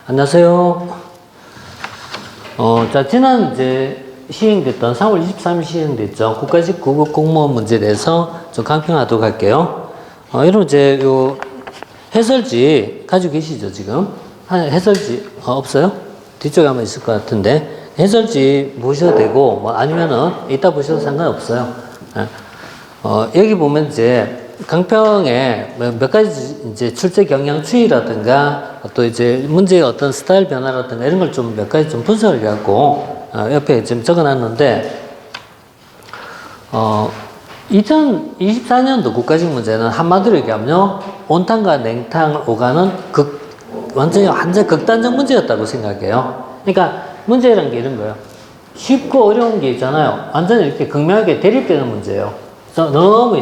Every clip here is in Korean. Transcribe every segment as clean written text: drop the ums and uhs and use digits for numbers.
안녕하세요. 자, 지난 시행됐던 3월 23일 시행됐죠. 국가직 9급 공무원 문제에 대해서 좀 강평하도록 할게요. 여러분, 요 해설지 가지고 계시죠, 지금? 해설지, 없어요? 뒤쪽에 아마 있을 것 같은데. 해설지 보셔도 되고, 뭐 아니면은 이따 보셔도 상관없어요. 여기 보면 강평에 몇 가지 출제 경향 추이라든가 또 문제의 어떤 스타일 변화라든가 이런 걸 좀 몇 가지 좀 분석을 해갖고 옆에 지금 적어 놨는데 2024년도 국가직 문제는 한마디로 얘기하면요, 온탕과 냉탕을 오가는 완전 극단적 문제였다고 생각해요. 그러니까 문제라는 게 이런 거예요. 쉽고 어려운 게 있잖아요. 완전히 이렇게 극명하게 대립되는 문제예요. 그래서 너무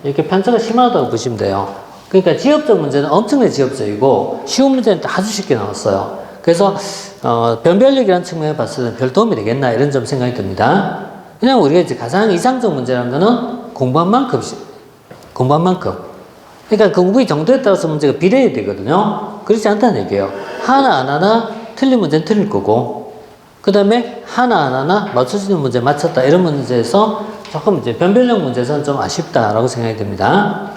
이렇게 편차가 심하다고 보시면 돼요. 그러니까 지역적 문제는 엄청나게 지역적이고 쉬운 문제는 아주 쉽게 나왔어요. 그래서 변별력이라는 측면에 봤을 때 별 도움이 되겠나 이런 좀 생각이 듭니다. 왜냐면 우리가 가장 이상적 문제라는 거는 공부한 만큼. 그러니까 공부의 정도에 따라서 문제가 비례해야 되거든요. 그렇지 않다는 얘기예요. 하나 안 하나 틀린 문제는 틀릴 거고, 그 다음에 하나 안 하나 맞춰지는 문제 맞췄다 이런 문제에서 조금 변별력 문제에서는 좀 아쉽다라고 생각이 듭니다.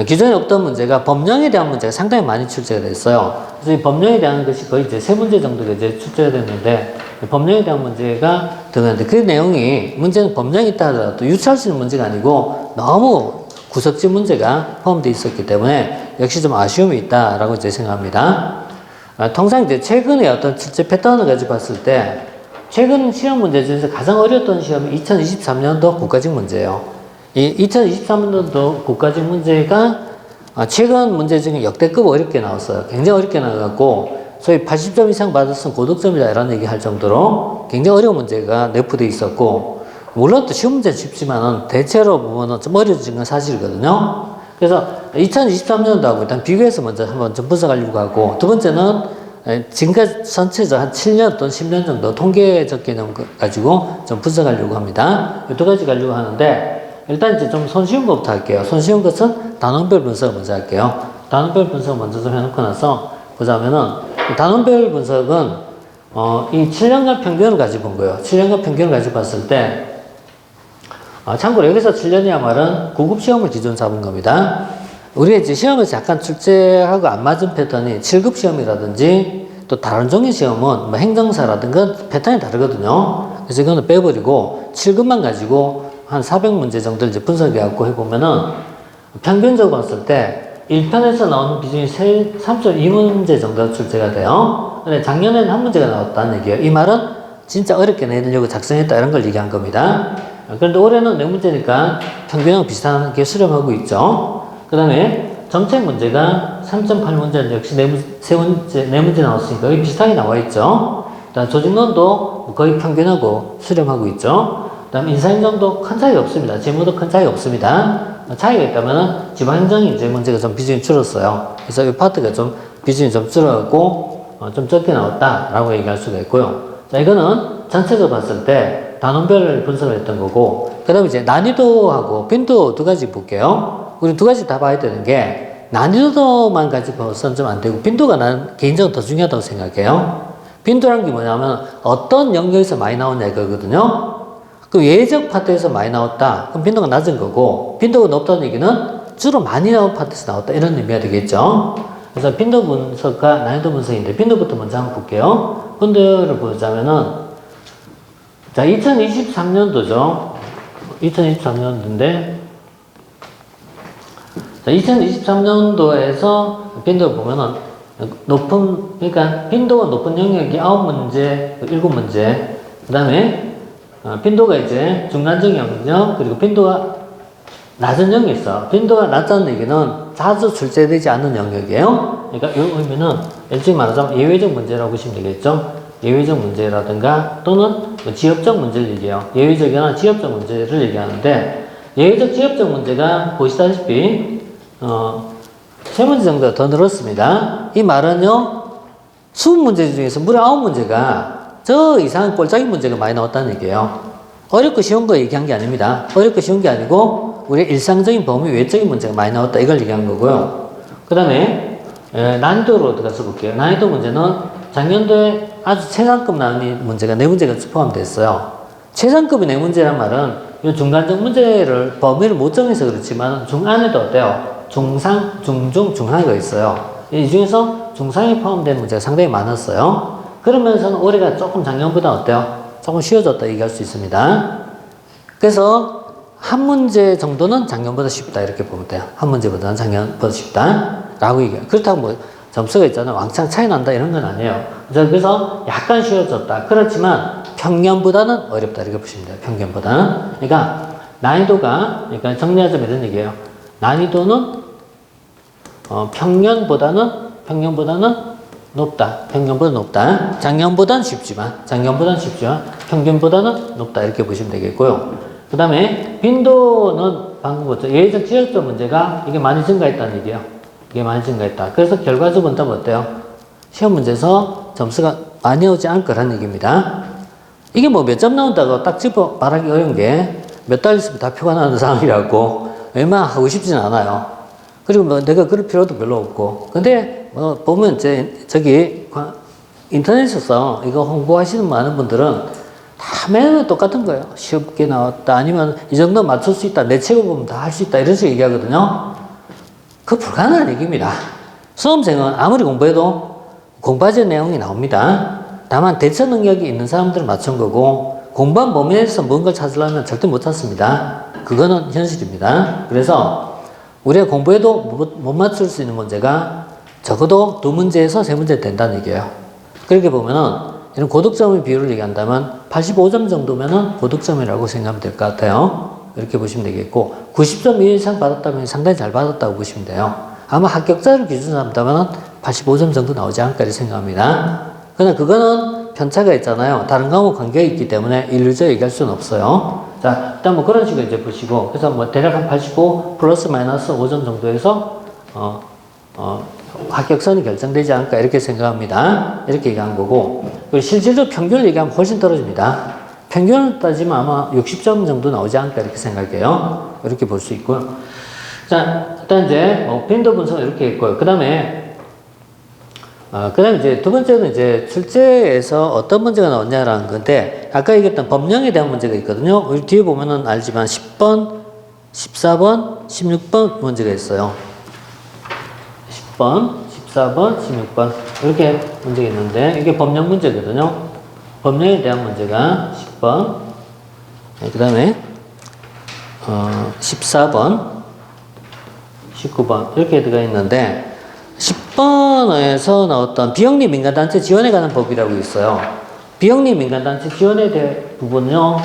기존에 없던 문제가 법령에 대한 문제가 상당히 많이 출제가 됐어요. 그래서 이 법령에 대한 것이 거의 세 문제 정도가 출제가 됐는데, 법령에 대한 문제가 들어가는데 그 내용이 문제는 법령이 있다 하더라도 유추할 수 있는 문제가 아니고 너무 구석진 문제가 포함되어 있었기 때문에 역시 좀 아쉬움이 있다라고 생각합니다. 통상 최근에 어떤 출제 패턴을 가지고 봤을 때 최근 시험 문제 중에서 가장 어려웠던 시험이 2023년도 국가직 문제예요. 이 2023년도 국가직 문제가 최근 문제 중에 역대급 어렵게 나왔어요. 굉장히 어렵게 나와갖고 소위 80점 이상 받았으면 고득점이다 이런 얘기 할 정도로 굉장히 어려운 문제가 내포되어 있었고, 물론 또 쉬운 문제는 쉽지만은 대체로 보면은 좀 어려워진 건 사실이거든요. 그래서 2023년도하고 일단 비교해서 먼저 한번 좀 분석하려고 하고, 두 번째는 지금까지 전체적 한 7년 또는 10년 정도 통계적 개념 가지고 좀 분석하려고 합니다. 이 두 가지 가지고 하는데, 일단 좀 손쉬운 것부터 할게요. 손쉬운 것은 단원별 분석을 먼저 할게요. 단원별 분석을 먼저 좀 해놓고 나서 보자면은, 단원별 분석은 이 7년간 평균을 가지고 본 거예요. 7년간 평균을 가지고 봤을 때, 참고로 여기서 7년이야 말은 9급 시험을 기준 잡은 겁니다. 우리가 시험에서 약간 출제하고 안 맞은 패턴이 7급 시험이라든지 또 다른 종류 시험은 뭐 행정사라든가 패턴이 다르거든요. 그래서 이거는 빼버리고 7급만 가지고 한 400문제 정도를 분석해갖고 해보면은 평균적으로 봤을 때 1편에서 나오는 비중이 3.2문제 정도가 출제가 돼요. 근데 작년에는 한 문제가 나왔다는 얘기예요. 이 말은 진짜 어렵게 내려고 작성했다 이런 걸 얘기한 겁니다. 그런데 올해는 4문제니까 평균하고 비슷하게 수렴하고 있죠. 그 다음에 정책 문제가 3.8문제 역시 4문제 나왔으니까 여기 비슷하게 나와 있죠. 그다음 조직론도 거의 평균하고 수렴하고 있죠. 그 다음 인사행정도 큰 차이가 없습니다. 재무도 큰 차이가 없습니다. 차이가 있다면은 지방행정이 문제가 좀 비중이 줄었어요. 그래서 이 파트가 좀 비중이 좀 줄어갖고 좀 적게 나왔다라고 얘기할 수가 있고요. 자, 이거는 전체적으로 봤을 때 단원별 분석을 했던 거고, 그 다음에 난이도하고 빈도 두 가지 볼게요. 우리 두 가지 다 봐야 되는 게, 난이도만 가지고 봐서는 좀 안 되고 빈도가 난 개인적으로 더 중요하다고 생각해요. 빈도라는 게 뭐냐면 어떤 영역에서 많이 나오냐 이거거든요. 그 예외적 파트에서 많이 나왔다, 그럼 빈도가 낮은 거고, 빈도가 높다는 얘기는 주로 많이 나온 파트에서 나왔다 이런 의미가 되겠죠. 그래서 빈도 분석과 난이도 분석인데, 빈도부터 먼저 한번 볼게요. 빈도를 보자면은, 자, 2023년도죠. 2023년도인데, 자, 2023년도에서 빈도를 보면은 그러니까 빈도가 높은 영역이 9문제, 7문제, 그 다음에 빈도가 중간적 영역, 그리고 빈도가 낮은 영역이 있어. 빈도가 낮다는 얘기는 자주 출제되지 않는 영역이에요. 그러니까 이 의미는 일찍 말하자면 예외적 문제라고 보시면 되겠죠. 예외적 문제라든가 또는 지역적 문제를 얘기해요. 예외적이나 지역적 문제를 얘기하는데, 예외적 지역적 문제가 보시다시피 3문제 정도가 더 늘었습니다. 이 말은요, 20문제 중에서 무려 9문제가 저 이상한 꼴짝이 문제가 많이 나왔다는 얘기예요. 어렵고 쉬운 거 얘기한 게 아닙니다. 어렵고 쉬운 게 아니고 우리 일상적인 범위 외적인 문제가 많이 나왔다 이걸 얘기한 거고요. 그 다음에 난이도로 들어가서 볼게요. 난이도 문제는 작년도에 아주 최상급 나온 문제가 4문제가 포함되어 있어요. 최상급이 4문제란 말은 이 중간적 문제를 범위를 못 정해서 그렇지만 중안에도 어때요? 중상, 중중, 중하가 있어요. 이 중에서 중상이 포함된 문제가 상당히 많았어요. 그러면서는 올해가 조금 작년보다 어때요? 조금 쉬워졌다 얘기할 수 있습니다. 그래서 한 문제 정도는 작년보다 쉽다 이렇게 보면 돼요. 한 문제보다는 작년보다 쉽다 라고 얘기해요. 그렇다고 뭐 점수가 있잖아요. 왕창 차이 난다 이런 건 아니에요. 그래서 약간 쉬워졌다. 그렇지만 평년보다는 어렵다 이렇게 보시면 돼요. 평년보다는. 그러니까 난이도가, 그러니까 정리하자면 이런 얘기예요. 난이도는 평년보다는 높다. 평년보다 높다. 작년보다는 쉽지만 평균보다는 높다 이렇게 보시면 되겠고요. 그 다음에 빈도는 방금 보죠. 예전 지역적 문제가 이게 많이 증가했다는 얘기예요. 이게 많이 증가했다. 그래서 결과적으로 본다면 어때요? 시험 문제에서 점수가 많이 오지 않을 거라는 얘기입니다. 이게 뭐 몇 점 나온다고 딱 집어 말하기 어려운 게 몇 달 있으면 다 표가 나는 상황이라고 웬만하면 하고 싶진 않아요. 그리고 뭐 내가 그럴 필요도 별로 없고. 근데 뭐 보면 저기 인터넷에서 이거 홍보하시는 많은 분들은 다 매일 똑같은 거예요. 쉽게 나왔다. 아니면 이 정도 맞출 수 있다. 내 책을 보면 다 할 수 있다. 이런 식으로 얘기하거든요. 그거 불가능한 얘기입니다. 수험생은 아무리 공부해도 공부하지 내용이 나옵니다. 다만 대처 능력이 있는 사람들을 맞춘 거고 공부한 범위에서 뭔가를 찾으려면 절대 못 찾습니다. 그거는 현실입니다. 그래서 우리가 공부해도 못 맞출 수 있는 문제가 적어도 2문제에서 3문제 된다는 얘기예요. 그렇게 보면은 이런 고득점의 비율을 얘기한다면 85점 정도면은 고득점이라고 생각하면 될 것 같아요. 이렇게 보시면 되겠고 90점 이상 받았다면 상당히 잘 받았다고 보시면 돼요. 아마 합격자를 기준으로 한다면 85점 정도 나오지 않을까 이렇게 생각합니다. 그러나 그거는 편차가 있잖아요. 다른 과목 관계가 있기 때문에 일률적으로 얘기할 수는 없어요. 자, 일단 뭐 그런 식으로 이제 보시고 그래서 뭐 대략 한 85 플러스 마이너스 5점 정도에서 합격선이 결정되지 않을까 이렇게 생각합니다. 이렇게 얘기한 거고 그리고 실질적으로 평균을 얘기하면 훨씬 떨어집니다. 평균을 따지면 아마 60점 정도 나오지 않을까 이렇게 생각해요. 이렇게 볼 수 있고요. 자, 일단 이제 빈도 분석은 이렇게 있고요. 그 다음에 이제 두 번째는 이제 출제에서 어떤 문제가 나왔냐라는 건데 아까 얘기했던 법령에 대한 문제가 있거든요. 우리 뒤에 보면은 알지만 10번, 14번, 16번 문제가 있어요. 10번, 14번, 16번 이렇게 문제가 있는데 이게 법령 문제거든요. 법령에 대한 문제가 10번 그 다음에 14번 19번 이렇게 들어가 있는데 10번에서 나왔던 비영리 민간단체 지원에 관한 법이라고 있어요. 비영리 민간단체 지원에 대한 부분은요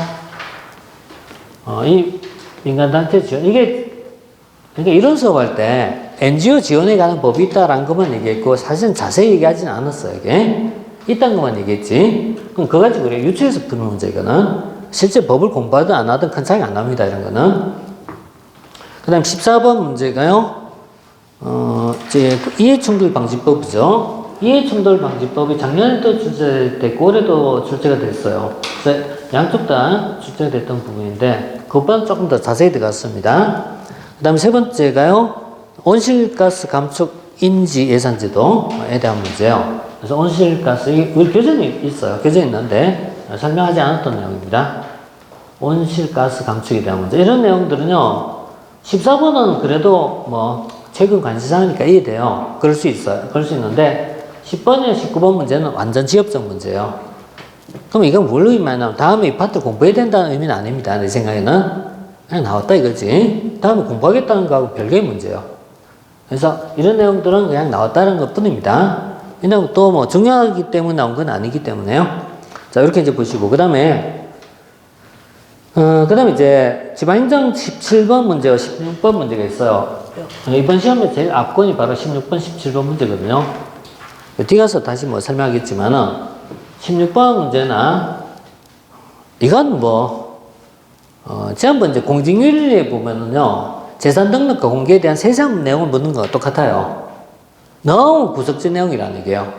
이 민간단체 지원 이게 그러니까 이런 수업할 때 NGO 지원에 관한 법이 있다라는 것만 얘기했고 사실은 자세히 얘기하지는 않았어요. 이게 있다는 것만 얘기했지. 그럼 그거 가지고 우리가 유추해서 푸는 문제 이거는 실제 법을 공부하든 안 하든 큰 차이가 안 납니다. 이런 거는. 그 다음 14번 문제가요. 이제 이해충돌방지법이죠. 이해충돌방지법이 작년에도 출제됐고 올해도 출제가 됐어요. 그래서 양쪽 다 출제가 됐던 부분인데 그것보다 조금 더 자세히 들어갔습니다. 그 다음 세 번째가요. 온실가스 감축 인지 예산제도에 대한 문제예요. 그래서 온실가스, 우리 교재는 있어요. 교재 있는데 설명하지 않았던 내용입니다. 온실가스 감축에 대한 문제. 이런 내용들은요. 14번은 그래도 뭐 최근 관심사니까 이해돼요. 그럴 수 있어요. 그럴 수 있는데 10번이나 19번 문제는 완전 지역적 문제예요. 그럼 이건 뭘 의미하냐면 다음에 이 파트 공부해야 된다는 의미는 아닙니다. 내 생각에는. 그냥 나왔다 이거지. 다음에 공부하겠다는 거하고 별개의 문제예요. 그래서 이런 내용들은 그냥 나왔다는 것 뿐입니다. 왜냐면 또 뭐 중요하기 때문에 나온 건 아니기 때문에요. 자, 이렇게 이제 보시고. 그 다음에 이제 지방행정 17번 문제와 16번 문제가 있어요. 이번 시험에 제일 앞권이 바로 16번, 17번 문제거든요. 뒤 가서 다시 뭐 설명하겠지만은 16번 문제나 이건 지난번 이제 공직윤리에 보면은요, 재산 등록과 공개에 대한 세세한 내용을 묻는 거와 똑같아요. 너무 구석진 내용이라는 얘기예요.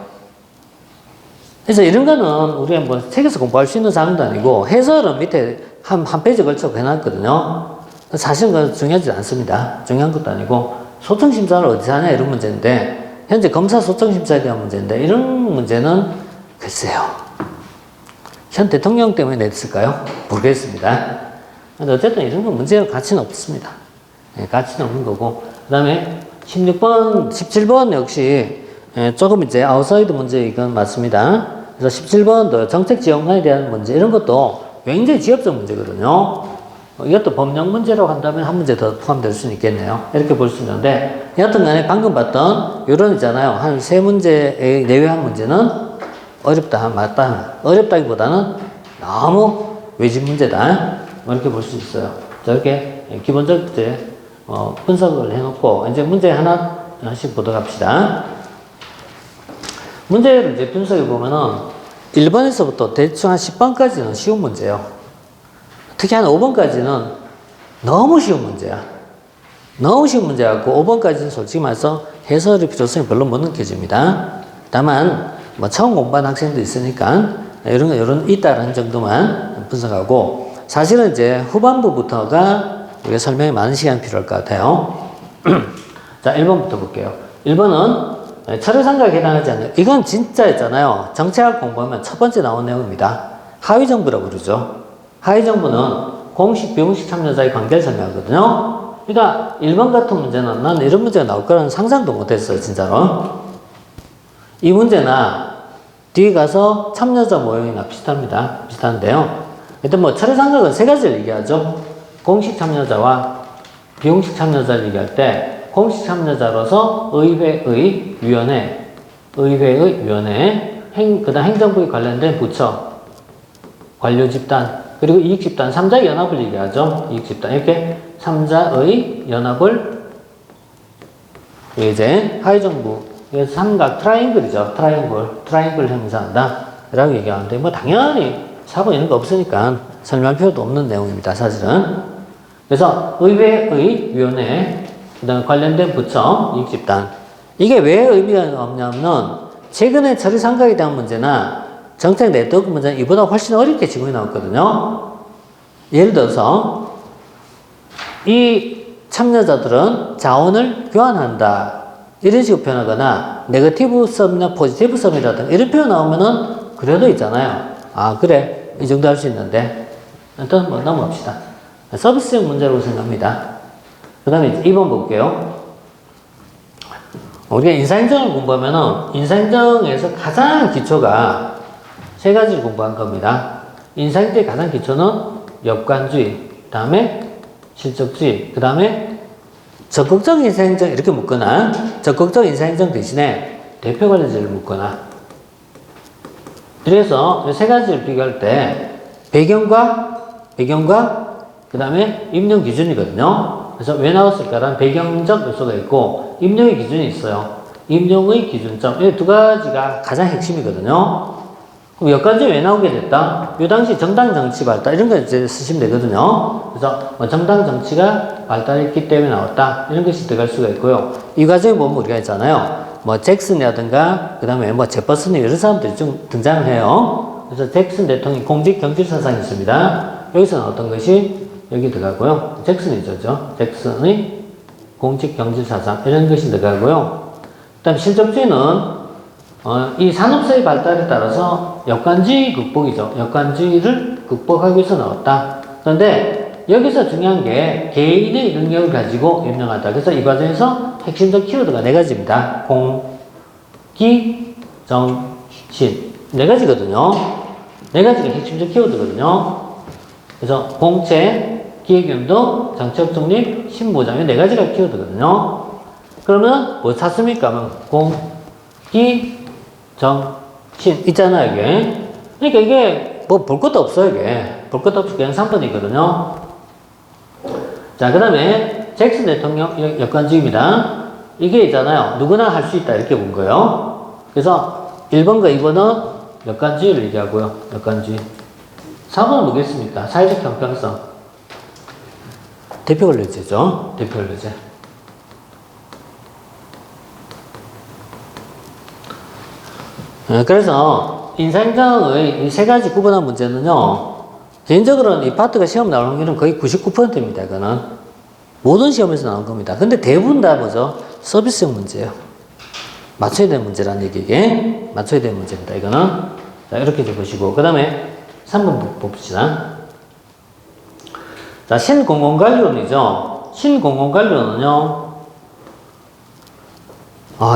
그래서 이런 거는 우리가 뭐 책에서 공부할 수 있는 사항도 아니고 해설은 밑에 한 페이지 걸쳐 해놨거든요. 사실은 그건 중요하지 않습니다. 중요한 것도 아니고 소청심사를 어디서 하냐 이런 문제인데 현재 검사 소청 심사에 대한 문제인데 이런 문제는 글쎄요. 현 대통령 때문에 냈을까요? 모르겠습니다. 근데 어쨌든 이런 건 문제는 가치는 없습니다. 네, 가치는 없는 거고. 그 다음에 16번, 17번 역시 조금 이제 아웃사이드 문제 이건 맞습니다. 그래서 17번도 정책 지원관에 대한 문제 이런 것도 굉장히 지역적 문제거든요. 이것도 법령 문제라고 한다면 한 문제 더 포함될 수는 있겠네요. 이렇게 볼 수 있는데 여하튼 간에 방금 봤던 요런 있잖아요. 한 세 문제에 내외한 문제는 어렵다, 맞다. 어렵다기보다는 너무 외진 문제다. 이렇게 볼 수 있어요. 자, 이렇게 기본적 이제 분석을 해놓고 이제 문제 하나씩 보도록 합시다. 문제를 이제 분석해 보면은 1번에서부터 대충 한 10번까지는 쉬운 문제예요. 특히 한 5번까지는 너무 쉬운 문제야. 너무 쉬운 문제였고 5번까지는 솔직히 말해서 해설의 필요성이 별로 못 느껴집니다. 다만 뭐 처음 공부한 학생도 있으니까 이런 있다라는 정도만 분석하고 사실은 이제 후반부부터가 우리가 설명이 많은 시간이 필요할 것 같아요. 자, 1번부터 볼게요. 1번은 철회상각에 해당하지 않는 이건 진짜였잖아요. 정책학 공부하면 첫 번째 나온 내용입니다. 하위정부라고 그러죠. 하위정부는 공식, 비공식 참여자의 관계를 설명하거든요. 그러니까 1번 같은 문제는 난 이런 문제가 나올 거라는 상상도 못했어요. 진짜로. 이 문제나 뒤에 가서 참여자 모형이나 비슷합니다. 비슷한데요. 일단 뭐 철회상각은 세 가지를 얘기하죠. 공식 참여자와 비공식 참여자를 얘기할 때 공식 참여자로서 의회의 위원회, 그 다음 행정부에 관련된 부처, 관료집단, 그리고 이익집단, 3자 연합을 얘기하죠. 이익집단. 이렇게 3자의 연합을 이제 하위정부, 삼각, 트라이앵글이죠. 트라이앵글 형성한다. 라고 얘기하는데, 뭐 당연히 사고 이런 거 없으니까 설명할 필요도 없는 내용입니다. 사실은. 그래서 의회의 위원회, 그 다음에 관련된 부처, 이익집단. 이게 왜 의미가 없냐면, 최근에 처리상각에 대한 문제나 정책 네트워크 문제는 이보다 훨씬 어렵게 지금이 나왔거든요. 예를 들어서, 이 참여자들은 자원을 교환한다. 이런 식으로 표현하거나, 네거티브 썸이나 포지티브 썸이라든가 이런 표현 나오면은 그래도 있잖아요. 아, 그래. 이 정도 할 수 있는데. 일단 뭐 넘어갑시다. 서비스형 문제라고 생각합니다. 그 다음에 2번 볼게요. 우리가 인사행정을 공부하면은 인사행정에서 가장 기초가 세 가지를 공부한 겁니다. 인사행정의 가장 기초는 역관주의, 그 다음에 실적주의, 그 다음에 적극적 인사행정 이렇게 묶거나 적극적 인사행정 대신에 대표관리제를 묶거나 그래서 이 세 가지를 비교할 때 배경과 그 다음에 임용 기준이거든요. 그래서 왜 나왔을까라는 배경적 요소가 있고 임용의 기준이 있어요. 임용의 기준점 이 두 가지가 가장 핵심이거든요. 그럼 역관주의 왜 나오게 됐다? 이 당시 정당 정치 발달 이런 거 이제 쓰시면 되거든요. 그래서 뭐 정당 정치가 발달했기 때문에 나왔다 이런 것이 들어갈 수가 있고요. 이 과정에 보면 우리가 있잖아요. 뭐 잭슨이라든가 그 다음에 뭐 제퍼슨이 이런 사람들이 좀 등장을 해요. 그래서 잭슨 대통령이 공직 경질 사상이 있습니다. 여기서 나왔던 것이 여기 들어가고요. 잭슨이죠. 잭슨의 공직 경질 사상 이런 것이 들어가고요. 그 다음 실적주의는 이 산업사회 발달에 따라서 역관주의 극복이죠. 역관주의를 극복하기 위해서 나왔다. 그런데 여기서 중요한 게 개인의 능력을 가지고 임명하다. 그래서 이 과정에서 핵심적 키워드가 네 가지입니다. 공기, 정신. 네 가지거든요. 네 가지가 핵심적 키워드거든요. 그래서 공채, 기획운동, 정책 중립, 신보장. 이 네 가지가 키워드거든요. 그러면 뭐 찾습니까? 공기, 정신. 있잖아요, 이게. 그러니까 이게 뭐 볼 것도 없어요, 이게. 볼 것도 없이 그냥 3번이거든요. 자, 그 다음에 잭슨 대통령 역관주의입니다. 이게 있잖아요. 누구나 할 수 있다. 이렇게 본 거예요. 그래서 1번과 2번은 역관주의를 얘기하고요. 역관주의. 4번은 뭐겠습니까? 사회적 형평성. 대표 관료제죠. 대표 관료제. 그래서 인사행정의 이 세 가지 구분한 문제는요. 개인적으로는 이 파트가 시험 나오는 확률은 거의 99%입니다. 이거는. 모든 시험에서 나온 겁니다. 근데 대부분 다 뭐죠? 서비스형 문제예요. 맞춰야 되는 문제라는 얘기, 이게. 맞춰야 되는 문제입니다, 이거는. 자, 이렇게 좀 보시고. 그 다음에 3번 봅시다. 자, 신공공관리론이죠. 신공공관리론은요.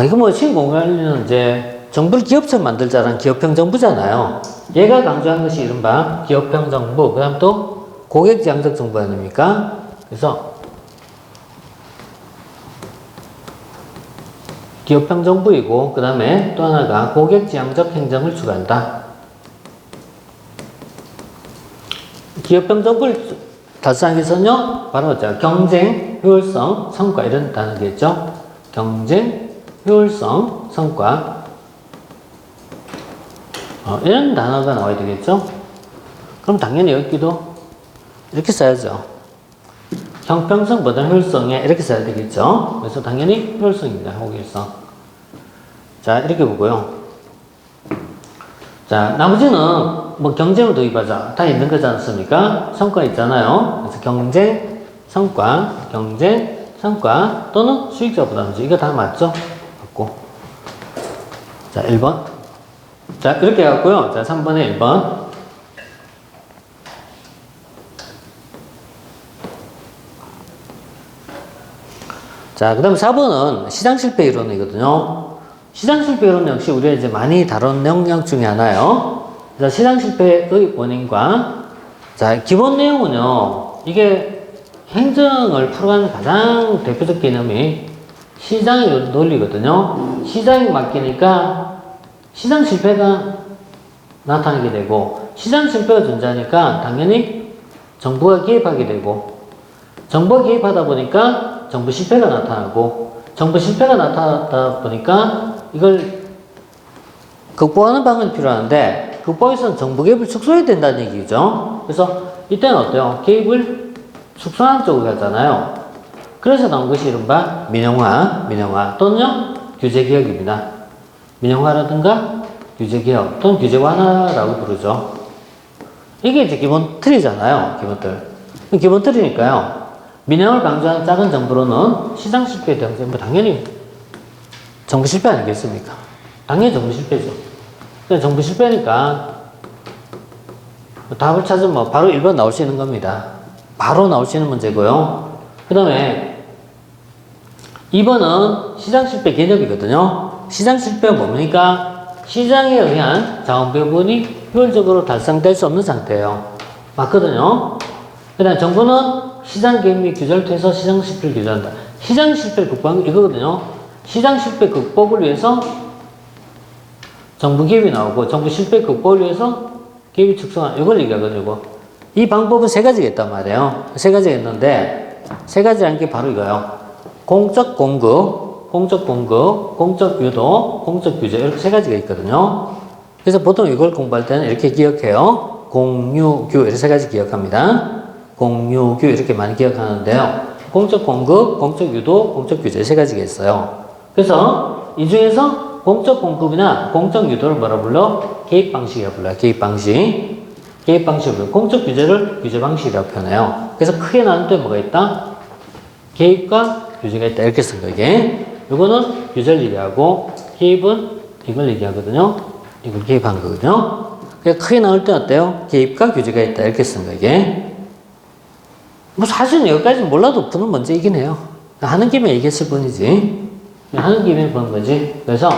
이거 뭐, 신공공관리론은 이제 정부를 기업처럼 만들자라는 기업형 정부잖아요. 얘가 강조한 것이 이른바 기업형 정부, 그 다음 또 고객지향적 정부 아닙니까? 그래서 기업형 정부이고, 그 다음에 또 하나가 고객지향적 행정을 추구한다. 기업형 정부를 달성하기 위해서는요, 바로 경쟁, 효율성, 성과 이런 단어겠죠. 경쟁, 효율성, 성과 이런 단어가 나와야 되겠죠. 그럼 당연히 여기도 이렇게 써야죠. 형평성보다 효율성에 이렇게 써야 되겠죠. 그래서 당연히 효율성입니다. 효율성. 자, 이렇게 보고요. 자, 나머지는 뭐 경쟁을 도입하자. 다 있는 거지 않습니까? 성과 있잖아요. 그래서 경쟁, 성과, 경쟁, 성과 또는 수익자 부담주. 이거 다 맞죠? 맞고. 자, 1번. 자, 이렇게 해갖고요. 자, 3번에 1번. 자, 그 다음 4번은 시장 실패 이론이거든요. 시장 실패 이론 역시 우리가 이제 많이 다룬 영역 중에 하나요. 자, 시장 실패의 원인과, 자, 기본 내용은요, 이게 행정을 풀어가는 가장 대표적 개념이 시장의 논리거든요. 시장에 맡기니까 시장 실패가 나타나게 되고, 시장 실패가 존재하니까 당연히 정부가 개입하게 되고, 정부가 개입하다 보니까 정부 실패가 나타나고, 정부 실패가 나타나다 보니까 이걸 극복하는 방안이 필요한데, 극복하기 위해서는 정부 개입을 축소해야 된다는 얘기죠. 그래서 이때는 어때요? 개입을 축소하는 쪽으로 가잖아요. 그래서 나온 것이 이른바 민영화 또는요 규제개혁입니다. 민영화라든가 규제개혁 또는 규제 완화라고 부르죠. 이게 이제 기본 틀이잖아요. 기본 틀. 기본 틀이니까요. 민영을 강조하는 작은 정부로는 시장 실패에 대한 뭐 당연히 정부 실패 아니겠습니까? 당연히 정부 실패죠. 그러니까 정부 실패니까 답을 찾으면 바로 1번 나올 수 있는 겁니다. 바로 나올 수 있는 문제고요. 그 다음에 2번은 시장 실패 개념이거든요. 시장 실패가 뭡니까? 시장에 의한 자원 배분이 효율적으로 달성될 수 없는 상태예요. 맞거든요. 그 다음 정부는 시장 개입 및 규제를 통해서 시장 실패를 규제한다. 시장 실패를 극복하는 게 이거거든요. 시장 실패 극복을 위해서 정부 개입이 나오고, 정부 실패 극복을 위해서 개입이 축소하는, 이걸 얘기하거든요. 이거. 이 방법은 세 가지가 있단 말이에요. 세 가지가 있는데, 세 가지라는 게 바로 이거예요. 공적 공급, 공적 유도, 공적 규제, 이렇게 세 가지가 있거든요. 그래서 보통 이걸 공부할 때는 이렇게 기억해요. 공유규, 이렇게 세 가지 기억합니다. 공유규, 이렇게 많이 기억하는데요. 공적 공급, 공적 유도, 공적 규제 세 가지가 있어요. 그래서 이 중에서 공적 공급이나 공적 유도를 뭐라 불러? 개입 방식이라고 불러요. 개입 방식. 개입 방식으로 공적 규제를 규제 방식이라고 표현해요. 그래서 크게 나누는데 뭐가 있다? 개입과 규제가 있다. 이렇게 쓴 거, 이게. 이거는 규제를 얘기하고, 개입은 이걸 얘기하거든요. 이걸 개입한 거거든요. 그러니까 크게 나눌 때 어때요? 개입과 규제가 있다. 이렇게 쓴 거, 이게. 뭐 사실은 여기까지 몰라도 푸는 문제이긴 해요. 하는 김에 얘기했을 뿐이지. 하는 김에 보는 거지. 그래서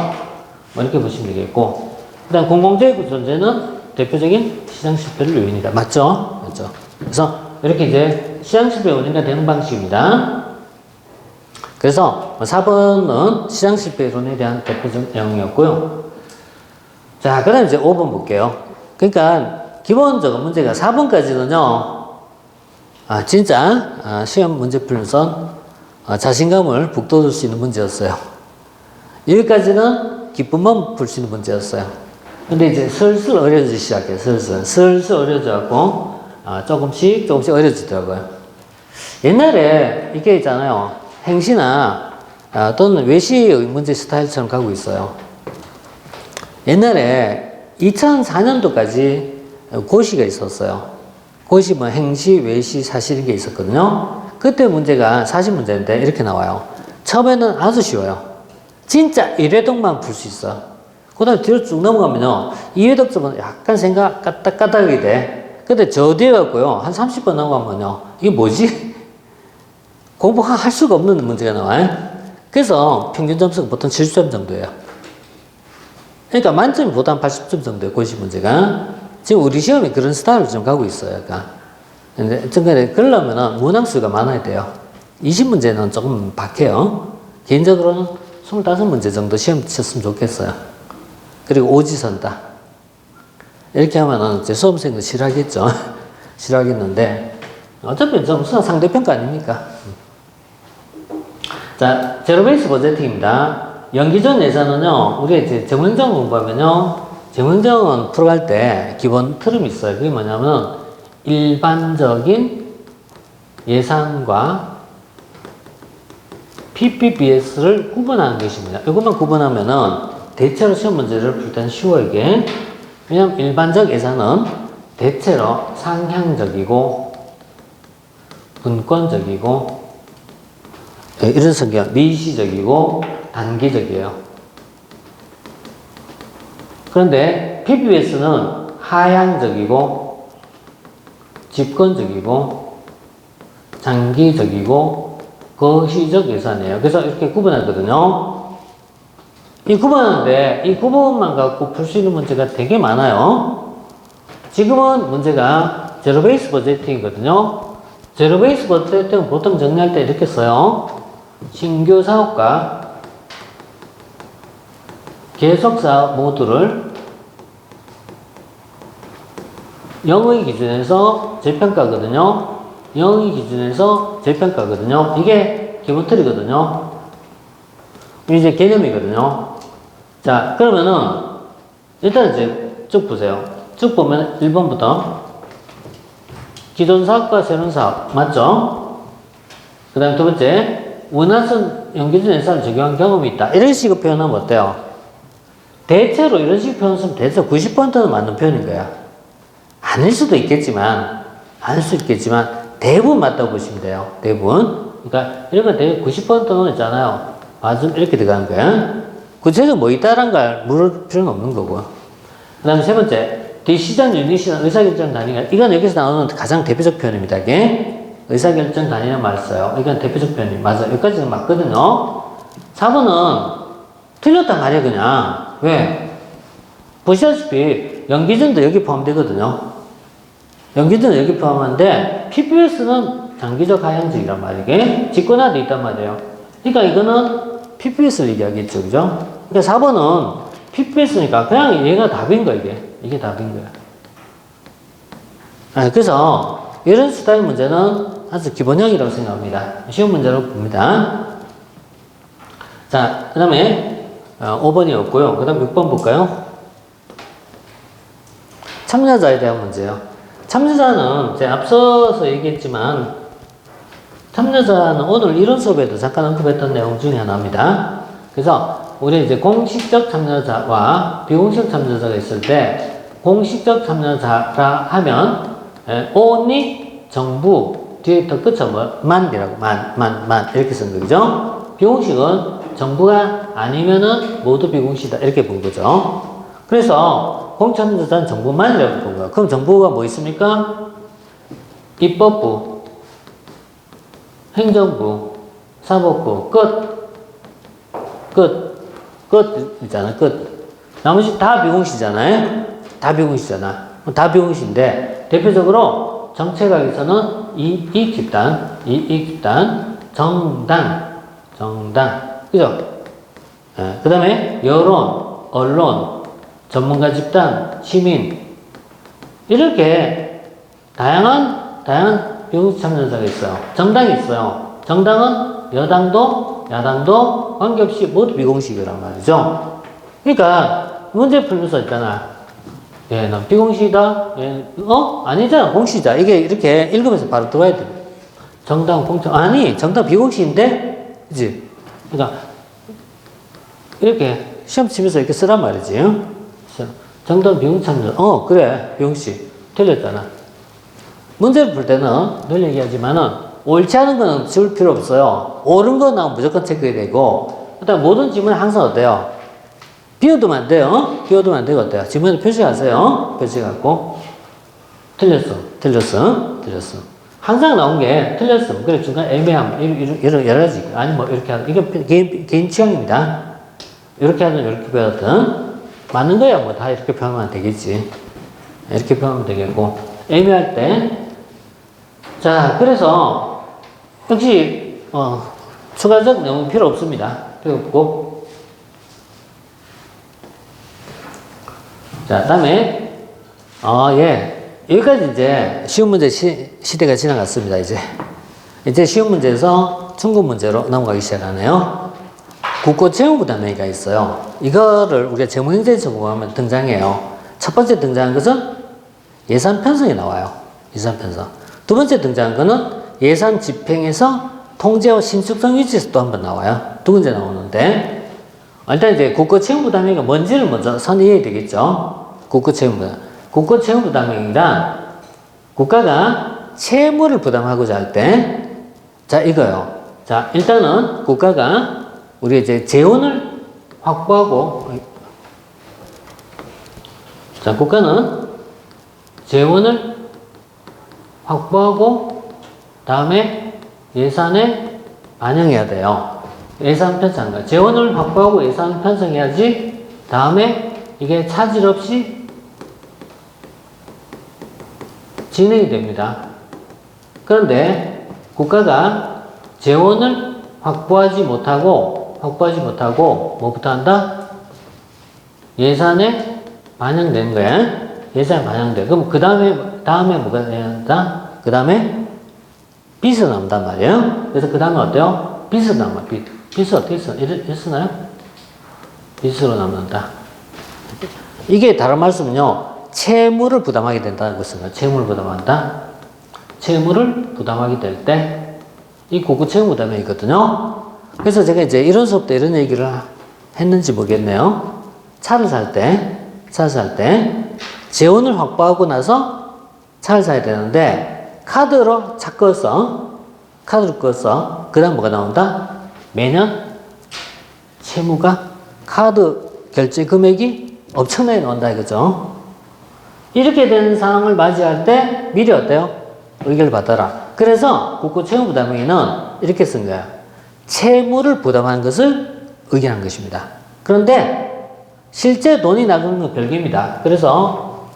뭐 이렇게 보시면 되겠고, 그 다음 공공재의 존재는 대표적인 시장 실패를 요인이다. 맞죠? 맞죠? 그래서 이렇게 이제 시장 실패 요인이 되는 방식입니다. 그래서 4번은 시장 실패 이론에 대한 대표적 내용이었고요. 자, 그 다음 이제 5번 볼게요. 그러니까 기본적인 문제가 4번까지는요, 진짜 시험 문제 풀면서 자신감을 북돋을 수 있는 문제였어요. 여기까지는 기쁨만 풀 수 있는 문제였어요. 근데 이제 슬슬 어려지기 시작해요. 슬슬 어려져갖고 조금씩 어려지더라고요. 옛날에 이게 있잖아요. 행시나 또는 외시의 문제 스타일처럼 가고 있어요. 옛날에 2004년도까지 고시가 있었어요. 고시 뭐 행시, 외시, 사시 이런 게 있었거든요. 그때 문제가 사시 문제인데 이렇게 나와요. 처음에는 아주 쉬워요. 진짜 1회독만 풀 수 있어. 그 다음에 뒤로 쭉 넘어가면요. 2회독 점은 약간 생각 까딱까딱하게 돼. 근데 저 뒤에 갖고요. 한 30번 넘어가면요. 이게 뭐지? 공부할 수가 없는 문제가 나와요. 그래서 평균 점수가 보통 70점 정도예요. 그러니까 만점이 보통 한 80점 정도예요. 고시 문제가. 지금 우리 시험이 그런 스타일로 좀 가고 있어요. 약간. 근데 중간에 그러려면 문항수가 많아야 돼요. 20문제는 조금 박해요. 개인적으로는 25문제 정도 시험 쳤으면 좋겠어요. 그리고 오지선다. 이렇게 하면은 이제 수험생도 싫어하겠죠. 싫어하겠는데, 어차피 점수는 상대평가 아닙니까? 자, 제로베이스 버제팅입니다. 연기전 예산은요, 우리가 이제 정형정 공부하면요, 정형정은 풀어갈 때 기본 틀음이 있어요. 그게 뭐냐면, 일반적인 예산과 PPBS를 구분하는 것입니다. 이것만 구분하면은 대체로 시험 문제를 풀 때는 쉬워 이게. 왜냐면 일반적 예산은 대체로 상향적이고 분권적이고 이런 성격 미시적이고 단기적이에요. 그런데 PPBS는 하향적이고 집권적이고 장기적이고 거시적 예산이에요. 그래서 이렇게 구분하거든요. 이 구분하는데 이 구분만 갖고 풀 수 있는 문제가 되게 많아요. 지금은 문제가 제로베이스 버제팅이거든요. 제로베이스 버제팅은 보통 정리할 때 이렇게 써요. 신규 사업과 계속 사업 모두를 0의 기준에서 재평가거든요. 0의 기준에서 재평가거든요. 이게 기본 틀이거든요. 이제 개념이거든요. 자, 그러면은, 일단 이제 쭉 보세요. 쭉 보면 1번부터. 기존 사업과 새로운 사업. 맞죠? 그 다음에 두 번째, 원화선 연기준 예산을 적용한 경험이 있다. 이런 식으로 표현하면 어때요? 대체로 이런 식으로 표현하면 대체로 90%는 맞는 표현인 거야. 아닐 수도 있겠지만, 대부분 맞다고 보시면 돼요. 대부분. 그러니까 이런 건 대개 90%는 있잖아요. 맞음 이렇게 들어가는 거야. 구체적으로 뭐 있다란 걸 물을 필요는 없는 거고요. 그 다음에 세 번째, 디시전 유닛이나 의사결정 단위가, 이건 여기서 나오는 가장 대표적 표현입니다. 이게 의사결정 단위라는 말을 써요. 이건 대표적 표현이 맞아요. 여기까지는 맞거든요. 4번은 틀렸단 말이에요, 그냥. 왜? 보시다시피 연기전도 여기 포함되거든요. 연기전은 여기 포함하는데 PPS는 장기적 하향적이란 말이게 직권화돼 있단 말이에요. 그러니까 이거는 PPS를 얘기하겠죠, 그죠? 그러니까 4번은 PPS니까 그냥 얘가 답인 거야, 이게 답인 거야. 그래서 이런 스타일 문제는 아주 기본형이라고 생각합니다. 쉬운 문제로 봅니다. 자, 그 다음에 5번이었고요. 그 다음 6번 볼까요? 참여자에 대한 문제예요. 참여자는 제가 앞서서 얘기했지만 참여자는 오늘 이론 수업에도 잠깐 언급했던 내용 중에 하나입니다. 그래서 우리 이제 공식적 참여자와 비공식 참여자가 있을 때 공식적 참여자라 하면 only 정부 뒤에 더 끝은 뭐 만이라고 만 이렇게 쓴 거죠. 비공식은 정부가 아니면은 모두 비공식이다 이렇게 본 거죠. 그래서 공참여자는 정부만이라고 본 거예요. 그럼 정부가 뭐 있습니까? 입법부, 행정부, 사법부, 끝 있잖아, 끝. 나머지 다 비공식이잖아요. 다 비공식인데 대표적으로 정책학에서는 이익집단, 정당, 그죠? 그 다음에 여론, 언론, 전문가 집단, 시민 이렇게 다양한 비공식 참여자가 있어요. 정당이 있어요. 정당은 여당도 야당도 관계없이 모두 비공식이란 말이죠. 그러니까 문제 풀면서 있잖아. 얘는 비공식이다. 얘는 아니잖아. 공식이다. 이게 이렇게 읽으면서 바로 들어와야 돼. 정당 공정 아니 정당 비공식인데 그치? 그러니까 이렇게 시험 치면서 이렇게 쓰란 말이지. 정당 비공식 참여자. 그래 비공식 틀렸잖아. 문제를 풀 때는 늘 얘기하지만은 옳지 않은 거는 줄 필요 없어요. 옳은 거 나오면 무조건 체크해야 되고 그다음 모든 지문은 항상 어때요? 비워두면 안 돼요. 비워두면 안 되고 어때요? 지문에 표시하세요. 표시하고 틀렸어. 항상 나온 게 틀렸어. 그래 중간 애매함 이런 여러 가지 아니 뭐 이렇게 하는 이거 개인 취향입니다. 이렇게 하든 이렇게 배웠든 맞는 거야 뭐 다 이렇게 표현하면 되겠지. 이렇게 표현하면 되겠고 애매할 때 자 그래서 역시 추가적 내용 필요 없습니다. 필요 없고 자 다음에 예 여기까지 이제 쉬운 문제 시대가 지나갔습니다. 이제 쉬운 문제에서 중급 문제로 넘어가기 시작하네요. 국고 채무부담회의가 있어요. 이거를 우리가 재무행정에서 공부하면 등장해요. 첫 번째 등장한 것은 예산 편성이 나와요. 예산 편성. 두 번째 등장한 거는 예산 집행에서 통제와 신축성 유지에서 또 한 번 나와요. 두 번째 나오는데 일단 이제 국고 채무부담회의가 뭔지를 먼저 선의해야 되겠죠. 국고 채무부담회의란 국가가 채무를 부담하고자 할 때 자 이거요. 자 일단은 국가가 우리 이제 재원을 확보하고 자 국가는 재원을 확보하고 다음에 예산에 반영해야 돼요. 예산 편성 재원을 확보하고 예산 편성해야지 다음에 이게 차질 없이 진행이 됩니다. 그런데 국가가 재원을 확보하지 못하고 뭐부터 한다? 예산에 반영되는 거야. 예산에 반영돼. 그럼 그 다음에 뭐가 해야 한다? 그 다음에 빚이 남단 말이에요. 그래서 그 다음에 어때요? 빚이 남아. 빚이 어떻게 써? 쓰나요? 빚으로 남는다. 이게 다른 말씀은요. 채무를 부담하게 된다는 것은 채무를 부담한다. 채무를 부담하게 될 때 이 국고 채무 부담이거든요. 그래서 제가 이제 이런 수업 때 이런 얘기를 했는지 모르겠네요. 차를 살 때 재원을 확보하고 나서 차를 사야 되는데 카드로 카드로 껐어. 그 다음 뭐가 나온다? 매년 채무가 카드 결제 금액이 엄청나게 나온다 이거죠. 이렇게 되는 상황을 맞이할 때 미리 어때요? 의결을 받아라. 그래서 국고 채무부담회의는 이렇게 쓴 거야. 채무를 부담하는 것을 의결한 것입니다. 그런데 실제 돈이 나가는 건 별개입니다. 그래서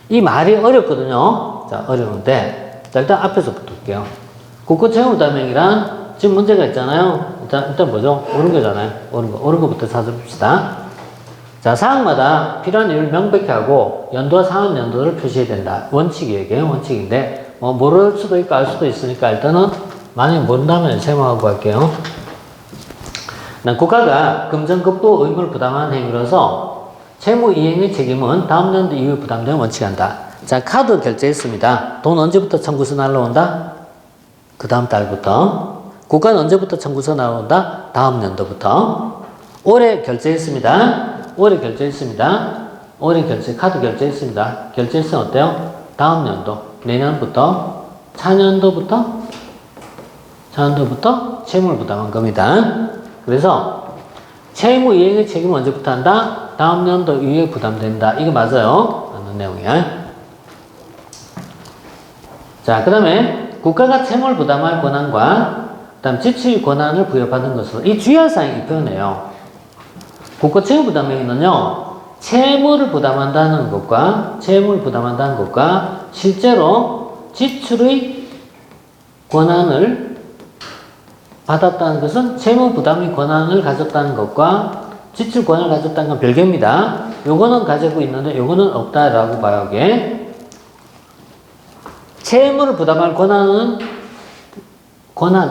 이 말이 어렵거든요. 자, 어려운데 자, 일단 앞에서부터 볼게요. 국고 채무부담회의란 지금 문제가 있잖아요. 일단 뭐죠? 옳은 거잖아요. 옳은 거부터 찾아봅시다. 자, 사항마다 필요한 이유를 명백히 하고 연도와 상환 연도를 표시해야 된다. 원칙이에요. 원칙인데 뭐 모를 수도 있고 알 수도 있으니까 일단은 만약에 모른다면 제목하고 할게요. 국가가 금전급부 의무를 부담하는 행위로서 채무 이행의 책임은 다음 연도 이후에 부담되는 원칙한다. 자, 카드 결제했습니다. 돈 언제부터 청구서 날라온다? 그 다음 달부터. 국가는 언제부터 청구서 날라온다? 다음 연도부터. 올해 결제했습니다. 카드 결제했습니다. 결제했으면 어때요? 다음 연도. 내년부터, 차년도부터 채무를 부담한 겁니다. 그래서 채무 이행의 책임은 언제부터 한다? 다음 연도 이후에 부담된다. 이거 맞아요. 맞는 내용이야. 자, 그 다음에 국가가 채무를 부담할 권한과 그다음 지출 권한을 부여받은 것으로 이 주의할 사항이 표현해요. 국고 채무 부담회의는요. 채무를 부담한다는 것과 실제로 지출의 권한을 받았다는 것은 채무 부담의 권한을 가졌다는 것과 지출 권한을 가졌다는 건 별개입니다. 요거는 가지고 있는데 요거는 없다라고 봐요. 이게. 채무를 부담할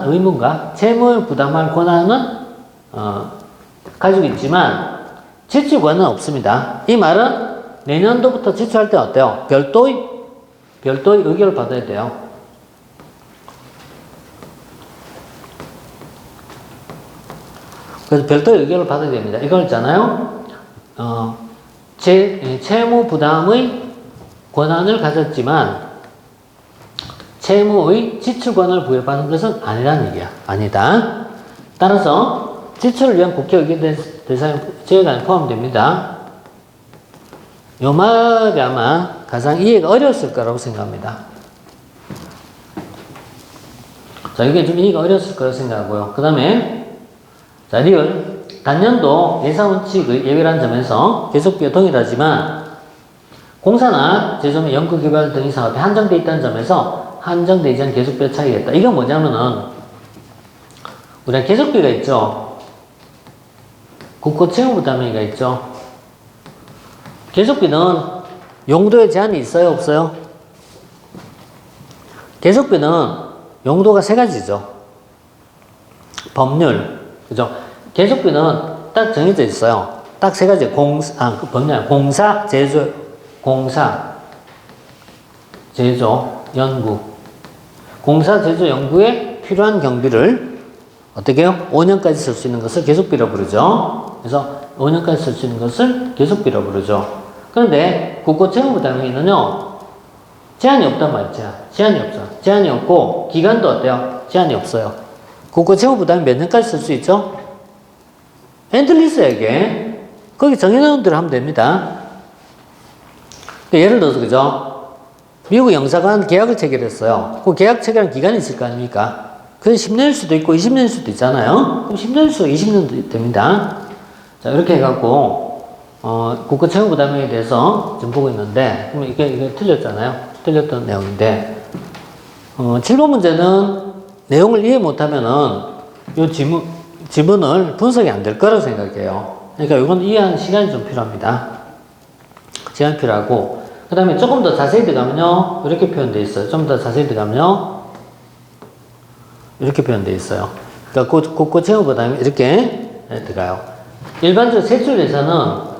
의무인가? 채무를 부담할 권한은 가지고 있지만 지출 권한은 없습니다. 이 말은 내년도부터 지출할 때 어때요? 별도의 의결을 받아야 돼요. 그래서 별도의 의결을 받아야 됩니다. 이걸 있잖아요. 채무 부담의 권한을 가졌지만 채무의 지출 권한을 부여받는 것은 아니라는 얘기야. 아니다. 따라서 지출을 위한 국회 의결 대상 지역안에 포함됩니다. 요 말이 아마 가장 이해가 어려웠을 거라고 생각합니다. 자, 이게 좀 이해가 어려웠을 거라고 생각하고요. 그 다음에, 자, 리얼. 단년도 예산원칙의 예외라는 점에서 계속비와 동일하지만, 공사나 제조업, 연구개발 등의 사업이 한정되어 있다는 점에서 한정되지 않은 계속비와 차이가 있다. 이게 뭐냐면은, 우리가 계속비가 있죠. 국고채무부담회가 있죠. 계속비는 용도에 제한이 있어요, 없어요? 계속비는 용도가 세 가지죠. 법률, 그죠? 계속비는 딱 정해져 있어요. 딱 세 가지. 법률, 공사, 제조, 연구. 공사, 제조, 연구에 필요한 경비를 어떻게 해요? 5년까지 쓸 수 있는 것을 계속비라고 부르죠. 그래서 5년까지 쓸 수 있는 것을 계속비라고 부르죠. 그런데 국고채무부담회는요, 제한이 없단 말이죠. 제한이 없죠. 제한이 없고, 기간도 어때요? 제한이 없어요. 국고채무부담이 몇 년까지 쓸 수 있죠? 엔틀리스야, 이게. 거기 정해놓은 대로 하면 됩니다. 예를 들어서, 그죠? 미국 영사관 계약을 체결했어요. 그 계약 체결한 기간이 있을 거 아닙니까? 그게 10년일 수도 있고 20년일 수도 있잖아요. 그럼 10년일 수도 20년도 됩니다. 자, 이렇게 해갖고, 국고채무부담에 대해서 지금 보고 있는데, 그럼 이게 틀렸잖아요. 틀렸던 내용인데, 7번 문제는 내용을 이해 못하면은, 요 지문을 분석이 안 될 거라고 생각해요. 그러니까 이건 이해하는 시간이 좀 필요합니다. 시간이 필요하고, 그 다음에 조금 더 자세히 들어가면요, 이렇게 표현되어 있어요. 좀 더 자세히 들어가면요, 이렇게 표현되어 있어요. 그러니까 국고채무부담이 이렇게 들어가요. 일반적으로 세출 예산은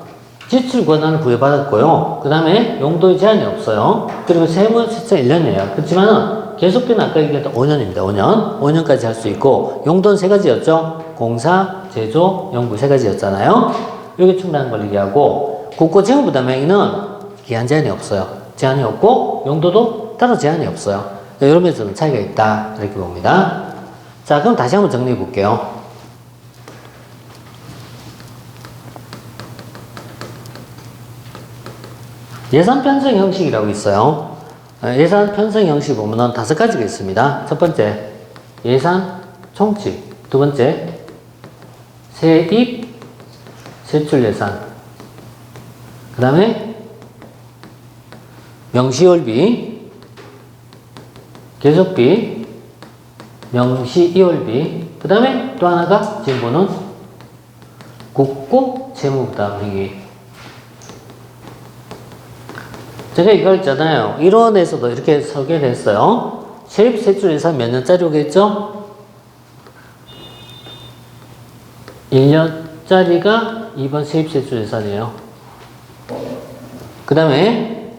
지출 권한을 부여받았고요. 그 다음에 용도의 제한이 없어요. 그리고 세무 시청 1년이에요. 그렇지만은 계속비는 아까 얘기했던 5년입니다. 5년. 5년까지 할 수 있고, 용도는 세 가지였죠. 공사, 제조, 연구 세 가지였잖아요. 이게 충분한 걸 얘기하고, 국고채무부담행위는 기한 제한이 없어요. 제한이 없고, 용도도 따로 제한이 없어요. 이런 면에서는 차이가 있다. 이렇게 봅니다. 자, 그럼 다시 한번 정리해 볼게요. 예산 편성 형식이라고 있어요. 예산 편성 형식 보면은 5가지가 있습니다. 첫 번째, 예산 총칙. 두 번째, 세입, 세출 예산. 그 다음에, 명시월비, 계속비, 명시이월비. 그 다음에 또 하나가 지금 보는 국고채무부담행위. 제가 이거 했잖아요. 1원에서도 이렇게 소개를 했어요. 세입, 세출 예산 몇 년짜리 오겠죠? 1년짜리가 2번 세입, 세출 예산이에요. 그 다음에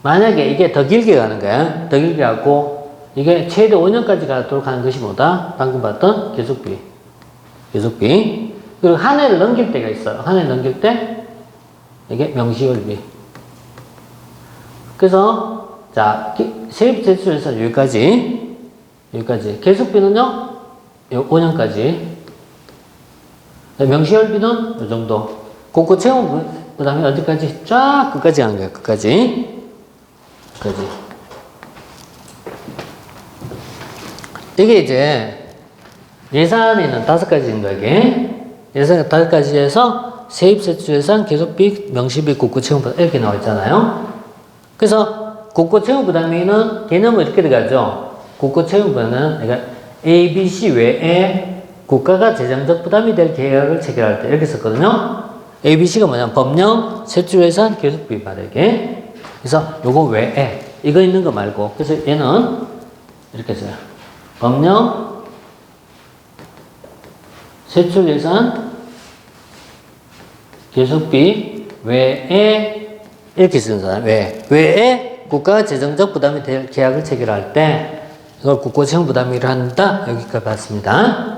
만약에 이게 더 길게 가는 거야. 더 길게 가고 이게 최대 5년까지 가도록 하는 것이 뭐다? 방금 봤던 계속비. 계속비. 그리고 한 해를 넘길 때가 있어요. 한 해를 넘길 때 이게 명시월비. 그래서 자, 세입 세출 예산 여기까지. 계속비는요 5년까지. 명시월비는 이 정도. 국고채무부담이 어디까지? 쫙 끝까지 가는 거예요. 끝까지. 이게 이제 예산이 있는 5가지인 거예요. 예산이 5가지에서 세입 세출 예산, 계속비, 명시비, 국고채무부담 이렇게 나와 있잖아요. 그래서 국고채무부담에는 개념은 이렇게 들어가죠. 국고채무부담은 그러니까 A, B, C 외에 국가가 재정적 부담이 될 계약을 체결할 때 이렇게 썼거든요. A, B, C가 뭐냐면 법령, 세출예산, 계속비 말이게. 그래서 요거 외에 이거 있는 거 말고 그래서 얘는 이렇게 써요. 법령, 세출예산, 계속비 외에 이렇게 쓰는 사람, 외에 국가가 재정적 부담이 될 계약을 체결할 때 이걸 국고채무부담위를 한다. 여기까지 봤습니다.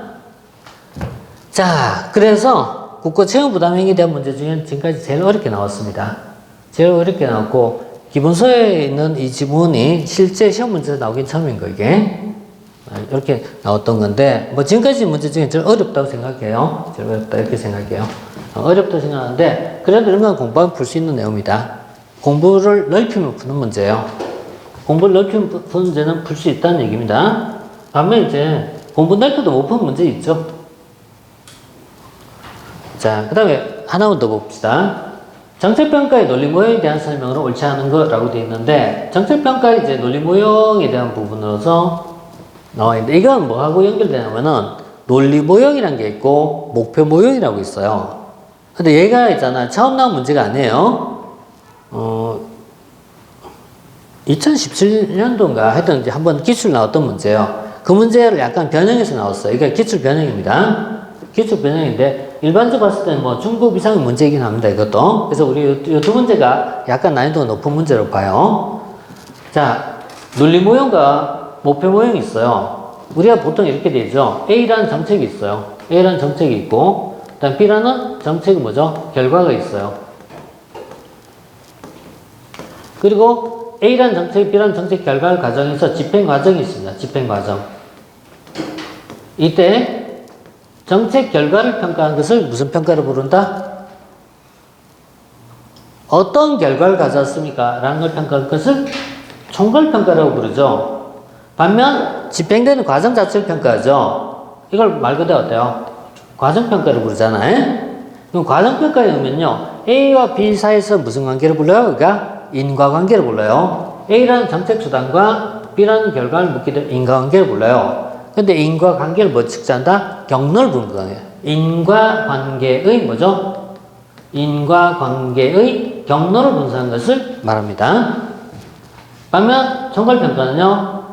자, 그래서 국고채무부담행위에 대한 문제 중에 지금까지 제일 어렵게 나왔습니다. 제일 어렵게 나왔고 기본서에 있는 이 지문이 실제 시험 문제에서 나오긴 처음인 거 이게. 이렇게 나왔던 건데, 뭐 지금까지 문제 중에 제일 어렵다고 생각해요. 제일 어렵다 이렇게 생각해요. 어렵다고 생각하는데 그래도 이런 건 공부하면 풀 수 있는 내용입니다. 공부를 넓히면 푸는 문제예요. 공부를 넓히면 푸는 문제는 풀 수 있다는 얘기입니다. 반면 이제 공부 넓혀도 못 푸는 문제 있죠. 자, 그 다음에 하나만 더 봅시다. 정책평가의 논리 모형에 대한 설명으로 옳지 않은 거라고 되어 있는데, 정책평가의 이제 논리 모형에 대한 부분으로서 나와 있는데, 이건 뭐하고 연결되냐면은 논리 모형이라는 게 있고 목표 모형이라고 있어요. 근데 얘가 있잖아, 처음 나온 문제가 아니에요. 2017년도인가 하여튼 이제 한번 기출 나왔던 문제예요. 그 문제를 약간 변형해서 나왔어요. 이게 기출 변형입니다. 기출 변형인데 일반적으로 봤을 때는 뭐 중급 이상의 문제이긴 합니다. 이것도. 그래서 우리 이 두 문제가 약간 난이도가 높은 문제로 봐요. 자, 논리 모형과 목표 모형이 있어요. 우리가 보통 이렇게 되죠. A라는 정책이 있어요. A라는 정책이 있고, 그다음 B라는 정책이 뭐죠? 결과가 있어요. 그리고 A라는 정책, B라는 정책 결과를 과정에서 집행 과정이 있습니다. 집행 과정. 이때 정책 결과를 평가한 것을 무슨 평가로 부른다? 어떤 결과를 가져왔습니까? 라는 걸 평가한 것을 총괄평가라고 부르죠. 반면 집행되는 과정 자체를 평가하죠. 이걸 말 그대로 어때요? 과정평가를 부르잖아요. 그럼 과정평가에 오면요, A와 B 사이에서 무슨 관계를 불러요? 그러니까 인과관계를 불러요. A라는 정책 수단과 B라는 결과를 묻게 될 인과관계를 불러요. 근데 인과관계를 뭐 측정한다? 경로를 부르는 거예요. 인과관계의 뭐죠? 인과관계의 경로를 분석한 것을 말합니다. 반면 총괄평가는요,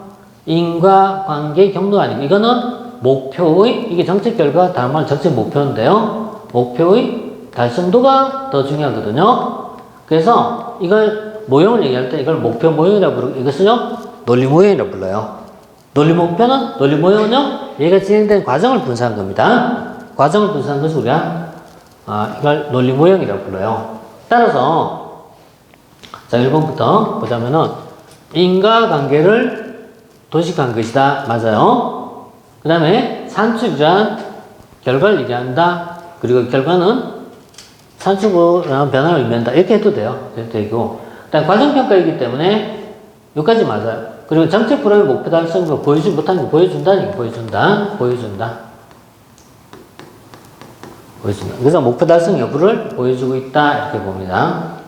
인과관계의 경로가 아니고 이거는 목표의, 이게 정책 결과 다른 말로 정책 목표인데요, 목표의 달성도가 더 중요하거든요. 그래서 이걸 모형을 얘기할 때 이걸 목표 모형이라고 부르고 이것을요 논리 모형이라고 불러요. 논리 목표는, 논리 모형은요, 얘가 진행된 과정을 분석한 겁니다. 과정을 분석한 것을 우리가 이걸 논리 모형이라고 불러요. 따라서 자, 1번부터 보자면은 인과관계를 도식한 것이다. 맞아요. 그 다음에 산출이란 결과를 얘기한다. 그리고 결과는 산출으로 변화를 의미한다. 이렇게 해도 돼요. 이렇게 되고. 일단 과정평가이기 때문에 여기까지 맞아요. 그리고 정책 프로의 목표 달성을 보여주지 못하는 거 보여준다. 보여준다. 그래서 목표 달성 여부를 보여주고 있다. 이렇게 봅니다.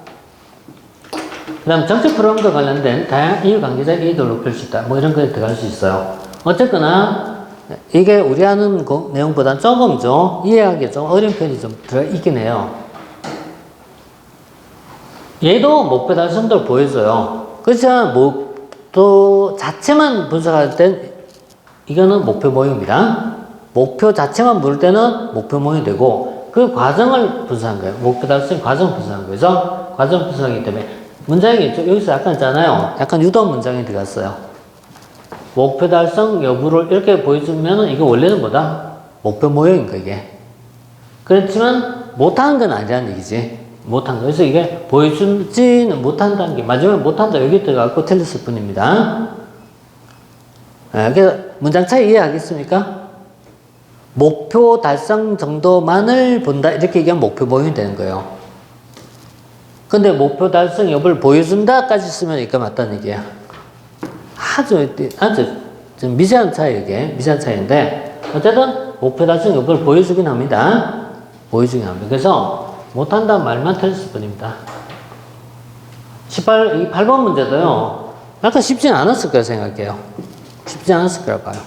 그 다음 정책 프로그램과 관련된 다양한 이해관계자 이해도를 높일 수 있다. 뭐 이런 거에 들어갈 수 있어요. 어쨌거나 이게 우리 하는 내용보다는 조금 이해하기 좀 어려운 편이 좀 들어있긴 해요. 얘도 목표 달성도를 보여줘요. 그렇지만 목표 자체만 분석할 땐 이거는 목표 모형입니다. 목표 자체만 물을 때는 목표 모형이 되고 그 과정을 분석한 거예요. 목표 달성 과정을 분석한 거죠. 과정 분석이기 때문에 문장이 있죠. 여기서 약간 있잖아요. 약간 유도 문장이 들어갔어요. 목표 달성 여부를 이렇게 보여주면 이거 원래는 뭐다? 목표 모형인 거 이게. 그렇지만 못하는 건 아니라는 얘기지. 못한 거. 그래서 이게 보여주지는 못한다는 게 마지막에 못한다 여기 들어가고 틀렸을 뿐입니다. 그래서 문장 차이 이해하겠습니까? 목표 달성 정도만을 본다 이렇게 얘기하면 목표 모형이 되는 거예요. 근데 목표 달성 여부를 보여준다까지 쓰면 이거 맞다는 얘기야. 아주 좀 미세한 차이, 이게. 미세한 차이인데, 어쨌든 목표 달성 여부를 보여주긴 합니다. 그래서 못한다는 말만 틀렸을 뿐입니다. 8번 문제도요, 약간 쉽진 않았을 거라 생각해요. 쉽지 않았을 거라 봐요.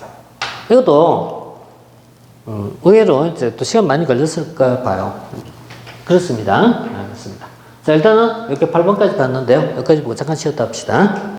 이것도, 의외로 이제 또 시간 많이 걸렸을 까 봐요. 그렇습니다. 알겠습니다. 자, 일단은 이렇게 8번까지 봤는데요. 여기까지 보고 잠깐 쉬었다 합시다.